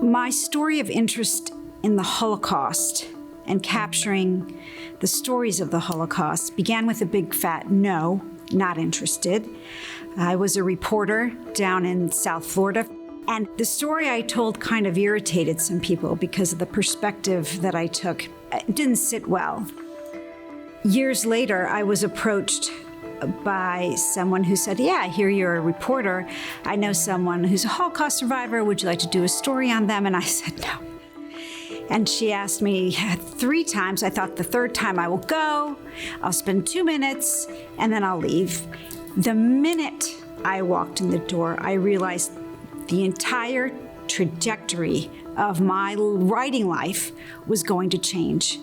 My story of interest in the Holocaust and capturing the stories of the Holocaust began with a big fat no, not interested. I was a reporter down in South Florida, and the story I told kind of irritated some people because of the perspective that I took. It didn't sit well. Years later, I was approached by someone who said, yeah, I hear you're a reporter. I know someone who's a Holocaust survivor. Would you like to do a story on them? And I said, no. And she asked me 3 times. I thought the third time I will go, I'll spend 2 minutes, and then I'll leave. The minute I walked in the door, I realized the entire trajectory of my writing life was going to change.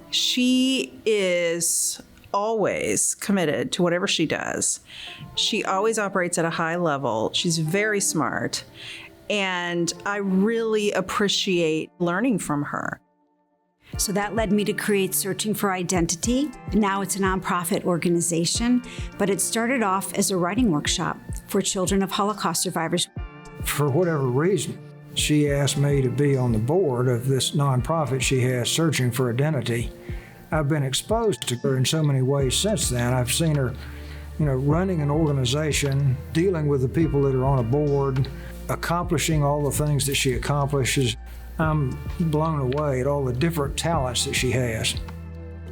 She is always committed to whatever she does. She always operates at a high level. She's very smart. And I really appreciate learning from her. So that led me to create Searching for Identity. Now it's a nonprofit organization, but it started off as a writing workshop for children of Holocaust survivors. For whatever reason, she asked me to be on the board of this nonprofit she has, Searching for Identity. I've been exposed to her in so many ways since then. I've seen her, running an organization, dealing with the people that are on a board, accomplishing all the things that she accomplishes. I'm blown away at all the different talents that she has.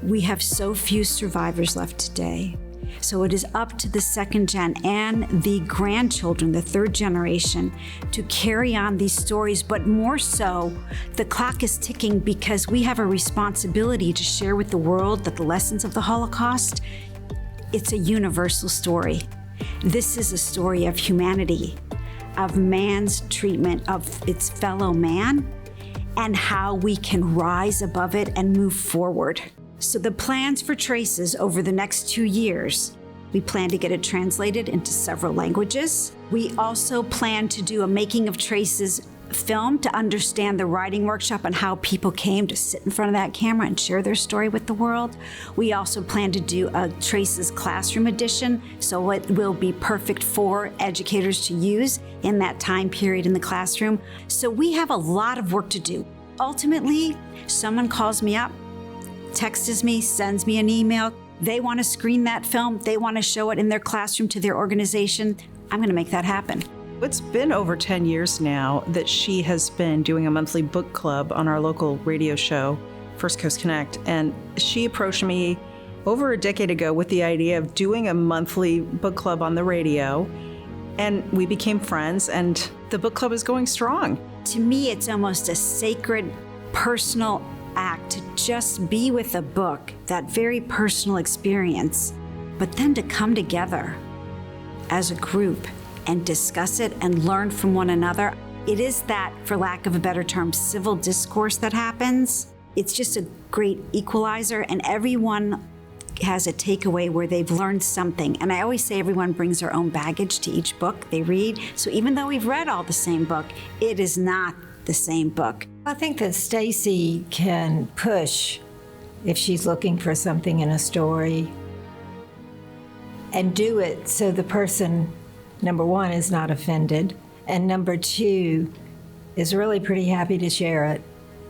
We have so few survivors left today. So it is up to the second gen and the grandchildren, the third generation, to carry on these stories. But more so, the clock is ticking because we have a responsibility to share with the world that the lessons of the Holocaust, it's a universal story. This is a story of humanity, of man's treatment of its fellow man, and how we can rise above it and move forward. So the plans for Traces over the next 2 years, we plan to get it translated into several languages. We also plan to do a Making of Traces film to understand the writing workshop and how people came to sit in front of that camera and share their story with the world. We also plan to do a Traces classroom edition, so it will be perfect for educators to use in that time period in the classroom. So we have a lot of work to do. Ultimately, someone calls me up, texts me, sends me an email. They want to screen that film. They want to show it in their classroom to their organization. I'm going to make that happen. It's been over 10 years now that she has been doing a monthly book club on our local radio show, First Coast Connect. And she approached me over a decade ago with the idea of doing a monthly book club on the radio. And we became friends, and the book club is going strong. To me, it's almost a sacred, personal act to just be with a book, that very personal experience, but then to come together as a group and discuss it and learn from one another. It is that, for lack of a better term, civil discourse that happens. It's just a great equalizer, and everyone has a takeaway where they've learned something. And I always say everyone brings their own baggage to each book they read. So even though we've read all the same book, it is not the same book. I think that Stacey can push if she's looking for something in a story and do it so the person, number one, is not offended, and number two, is really pretty happy to share it.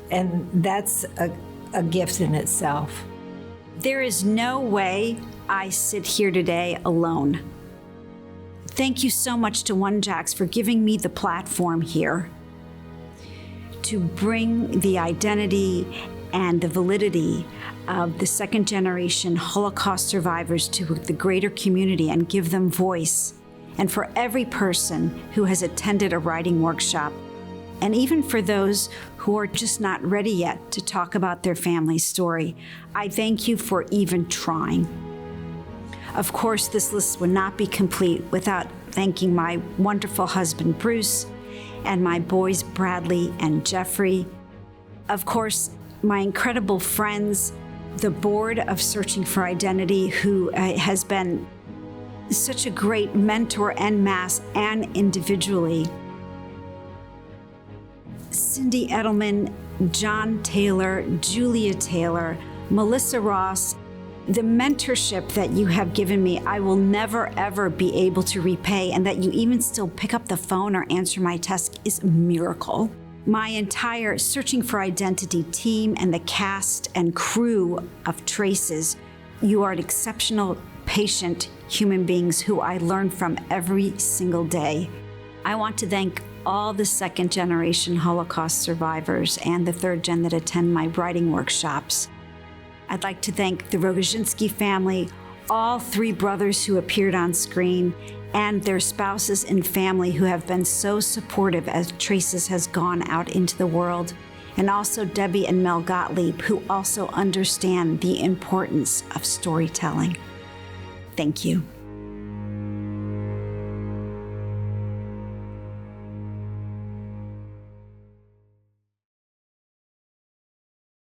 And that's a gift in itself. There is no way I sit here today alone. Thank you so much to OneJax for giving me the platform here to bring the identity and the validity of the second generation Holocaust survivors to the greater community and give them voice. And for every person who has attended a writing workshop, and even for those who are just not ready yet to talk about their family's story, I thank you for even trying. Of course, this list would not be complete without thanking my wonderful husband, Bruce, and my boys, Bradley and Jeffrey. Of course, my incredible friends, the board of Searching for Identity, who has been such a great mentor en masse and individually. Cindy Edelman, John Taylor, Julia Taylor, Melissa Ross, the mentorship that you have given me, I will never, ever be able to repay, and that you even still pick up the phone or answer my text is a miracle. my entire Searching for Identity team and the cast and crew of Traces. You are exceptional, patient human beings who I learn from every single day. I want to thank all the second-generation Holocaust survivors and the third gen that attend my writing workshops. I'd like to thank the Rogozinski family, all 3 brothers who appeared on screen, and their spouses and family who have been so supportive as Traces has gone out into the world, and also Debbie and Mel Gottlieb, who also understand the importance of storytelling. Thank you.